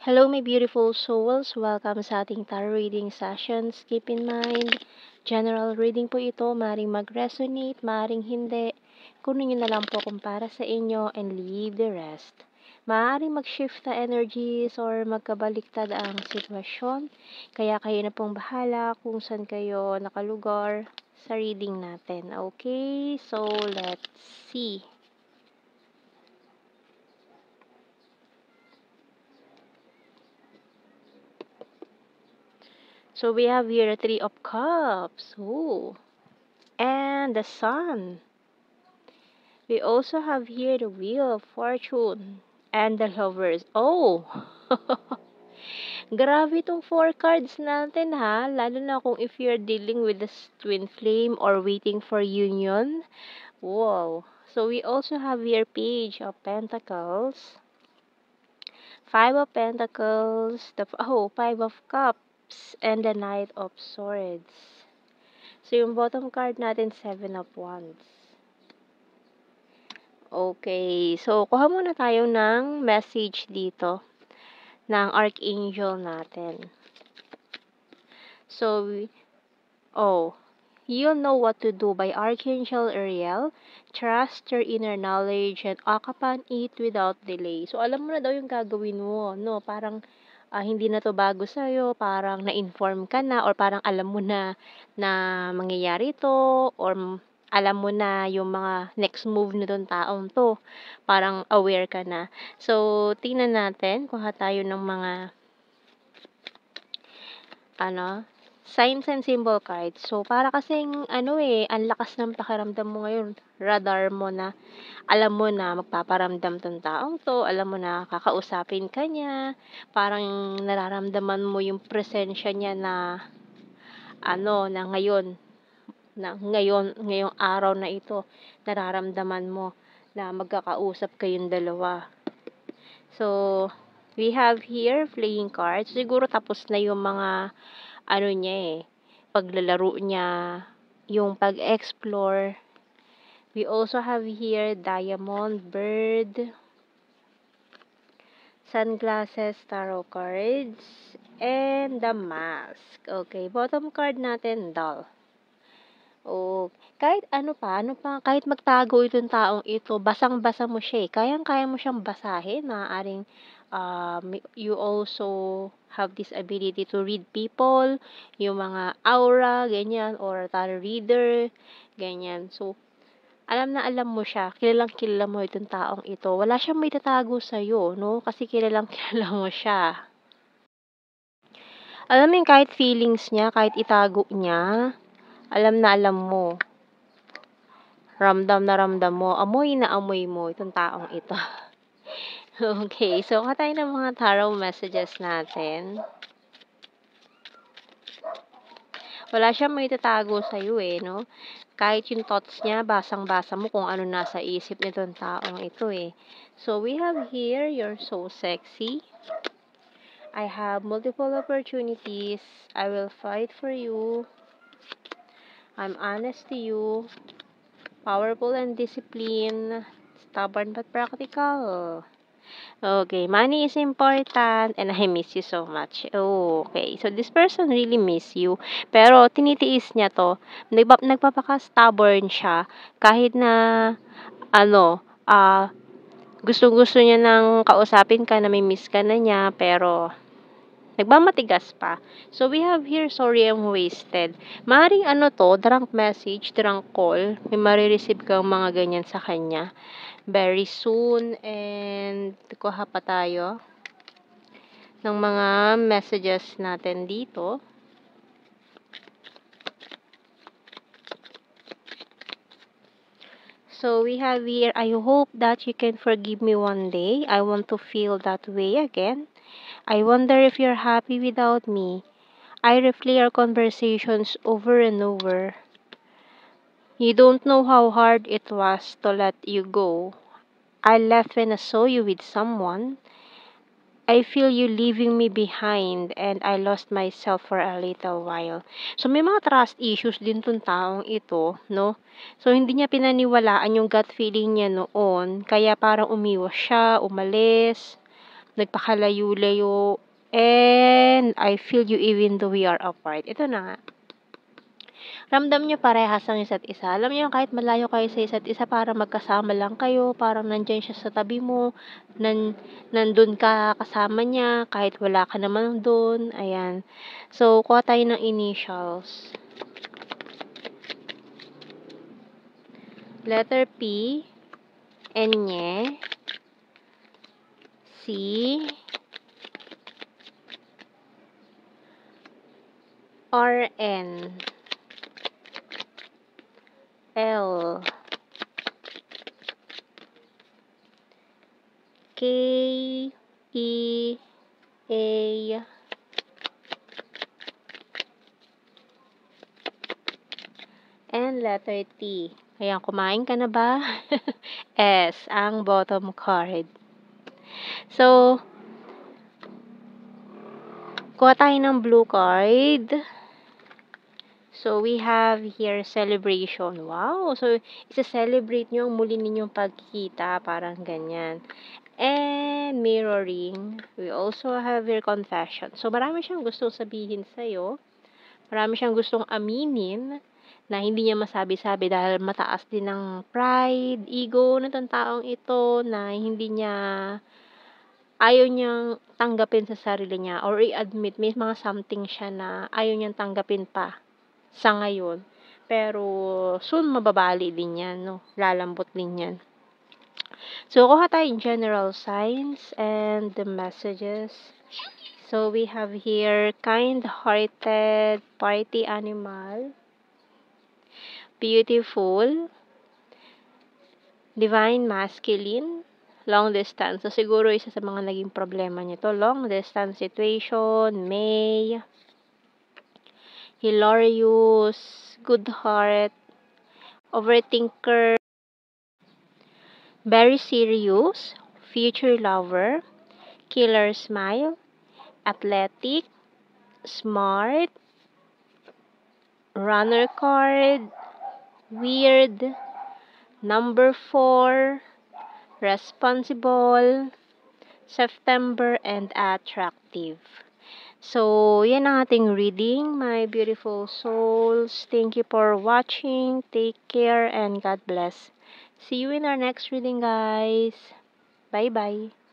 Hello, my beautiful souls. Welcome sa ating tarot reading sessions. Keep in mind, general reading po ito. Maring mag-resonate, maring hindi. Kunin nyo na lang po kung para sa inyo and leave the rest. Maaaring mag-shift na energies or magkabaliktad ang sitwasyon. Kaya kayo na pong bahala kung saan kayo nakalugar sa reading natin. Okay? So, let's see. So we have here a Three of Cups. Ooh. And the Sun. We also have here the Wheel of Fortune. And the Lovers. Oh! Grabe itong 4 cards natin ha. Lalo na kung if you're dealing with the twin flame or waiting for union. Wow. So we also have here Page of Pentacles. 5 of Pentacles. Five of Cups. And the Knight of Swords. So, yung bottom card natin, 7 of Wands. Okay. So, kuha muna tayo ng message dito ng Archangel natin. So, you'll know what to do by Archangel Uriel. Trust your inner knowledge and act upon it without delay. So, alam mo na daw yung gagawin mo, no? Parang, hindi na to bago sa'yo, parang na-inform ka na, or parang alam mo na mangyayari to, or alam mo na yung mga next move na doon taong to. Parang aware ka na. So, tingnan natin, kuha tayo ng mga, signs and symbol cards. So, para kasing, ang lakas ng pakiramdam mo ngayon. Radar mo na, alam mo na magpaparamdam tong taong to, alam mo na kakausapin ka niya, parang nararamdaman mo yung presensya niya na, ngayong araw na ito, nararamdaman mo na magkakausap kayong dalawa. So, we have here playing cards. Siguro tapos na yung mga niya paglalaro niya, yung pag-explore. We also have here Diamond, Bird, Sunglasses, Tarot cards, and the Mask. Okay, bottom card natin, Doll. Oh, kahit kahit magtago itong taong ito, basang-basa mo siya eh. Kayang-kaya mo siyang basahin. Maaaring you also have this ability to read people, yung mga aura, ganyan, or tarot reader, ganyan. So, alam na alam mo siya, kilalang kilala mo itong taong ito. Wala siyang may tatago sa'yo, no? Kasi kilalang kilala mo siya. Alam mo yung kahit feelings niya, kahit itago niya, alam na alam mo. Ramdam na ramdam mo, amoy na amoy mo itong taong ito. Okay, so kuha tayo ng mga tarot messages natin. Wala siyang may tatago sa'yo eh, no? Kahit yung thoughts niya, basang-basa mo kung ano nasa isip nitong taong ito eh. So, we have here, you're so sexy. I have multiple opportunities. I will fight for you. I'm honest to you. Powerful and disciplined. Stubborn but practical. Okay, money is important and I miss you so much. Okay, so this person really miss you. Pero tinitiis niya to. Nagpapaka-stubborn siya. Kahit na, gusto-gusto niya nang kausapin ka na may miss ka na niya. Pero, nagmamatigas pa. So, we have here, sorry I'm wasted. Maring drunk message, drunk call. May marireceive kang mga ganyan sa kanya. Very soon. And, kuha pa tayo ng mga messages natin dito. So, we have here, I hope that you can forgive me one day. I want to feel that way again. I wonder if you're happy without me. I replay our conversations over and over. You don't know how hard it was to let you go. I left when I saw you with someone. I feel you leaving me behind and I lost myself for a little while. So, may mga trust issues din tong taong ito, no? So, hindi niya pinaniwalaan yung gut feeling niya noon. Kaya parang umiwas siya, umalis. nagpakalayo-layo, and I feel you even though we are apart. Ito na nga. Ramdam niyo parehas ang isa't isa. Alam niyo kahit malayo kayo sa isa't isa, parang magkasama lang kayo, parang nandiyan siya sa tabi mo, nandun ka kasama niya, kahit wala ka naman dun. Ayan. So, kuha tayo ng initials. Letter P, Enye, C, R, N, L, K, E, A, and letter T. Ayan, kumain ka na ba? S, ang bottom card. So, kuha tayo ng blue card. So, we have here celebration. Wow! So, isa-celebrate nyo ang muli ninyong pagkikita. Parang ganyan. And mirroring. We also have here confession. So, marami siyang gustong sabihin sa'yo. Marami siyang gustong aminin na hindi niya masabi-sabi dahil mataas din ng pride, ego nitong taong ito na hindi niya ayaw niyang tanggapin sa sarili niya or i-admit may mga something siya na ayaw niyang tanggapin pa sa ngayon. Pero soon mababali din yan, no? Lalambot din yan. So, kuha tayong general signs and the messages. So, we have here kind-hearted party animal, beautiful, divine masculine, long distance. So, siguro isa sa mga naging problema niyo to. Long distance situation, May, hilarious, good heart, overthinker, very serious, future lover, killer smile, athletic, smart, runner card, weird, number 4, responsible, September, and attractive. So, yan ang ating reading, my beautiful souls. Thank you for watching. Take care and God bless. See you in our next reading, guys. Bye-bye.